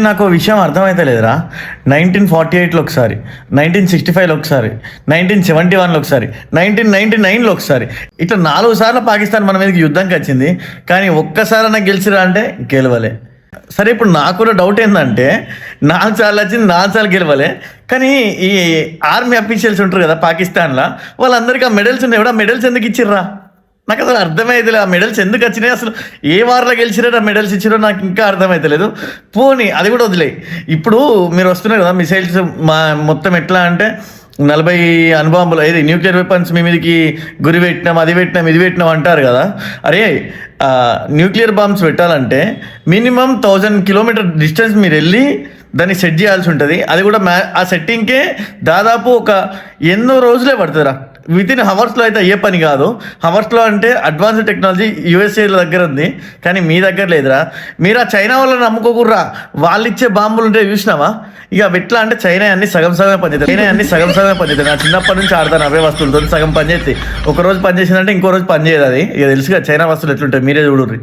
నాకు విషయం అర్థమైతలేదురా. 1948లో ఒకసారి, 1965లో ఒకసారి, 1971లో ఒకసారి, 1999లో ఒకసారి, ఇట్లా 4 సార్లు పాకిస్తాన్ మన మీదకి యుద్ధంకి వచ్చింది. కానీ ఒక్కసారైనా గెలిచిరా అంటే గెలవలే. సరే, ఇప్పుడు నాకు కూడా డౌట్ ఏంటంటే 4 సార్లు వచ్చింది, 4 సార్లు గెలవలే. కానీ ఈ ఆర్మీ అఫీషియల్స్ ఉంటారు కదా పాకిస్తాన్లో, వాళ్ళందరికీ ఆ మెడల్స్ ఉన్నాయి కూడా, మెడల్స్ ఎందుకు ఇచ్చిర్రా? నాకు అసలు అర్థమైతలేదు. ఆ మెడల్స్ ఎందుకు వచ్చినాయి, అసలు ఏ వార్లో గెలిచిరో ఆ మెడల్స్ ఇచ్చిరో నాకు ఇంకా అర్థమైతలేదు. పోనీ అది కూడా వదిలే. ఇప్పుడు మీరు వస్తున్నారు కదా మిసైల్స్, మొత్తం ఎట్లా అంటే 40 అణుబాంబులు, ఏది న్యూక్లియర్ వెపన్స్ మీ మీదకి గురి పెట్టినాం, అది పెట్టినాం, ఇది పెట్టినాం అంటారు కదా. అరే, న్యూక్లియర్ బాంబ్స్ పెట్టాలంటే మినిమం 1000 కిలోమీటర్ డిస్టెన్స్ మీరు వెళ్ళి దాన్ని సెట్ చేయాల్సి ఉంటుంది. అది కూడా ఆ సెట్టింగ్కే దాదాపు ఒక ఎన్నో రోజులే పడుతుందిరా. వితిన్ హవర్స్లో అయితే అయ్యే పని కాదు. హవర్స్లో అంటే అడ్వాన్స్డ్ టెక్నాలజీ యూఎస్ఏల దగ్గర ఉంది, కానీ మీ దగ్గర లేదురా. మీరు ఆ చైనా వాళ్ళని నమ్ముకోకుర్రా. వాళ్ళు ఇచ్చే బాంబులు ఉంటే చూసినావా? ఇక ఎట్లా అంటే చైనా అన్ని సగం సగమే పనిచేస్తాయి. నా చిన్నప్పటి నుంచి ఆడతాను అవే వస్తువులతో. సగం పనిచేస్తాయి, ఒక రోజు పని చేసిందంటే ఇంకో రోజు పని చేయదు. అది ఇక తెలుసుగా చైనా వస్తువులు ఎట్లుంటాయి, మీరే చూడుర్రి.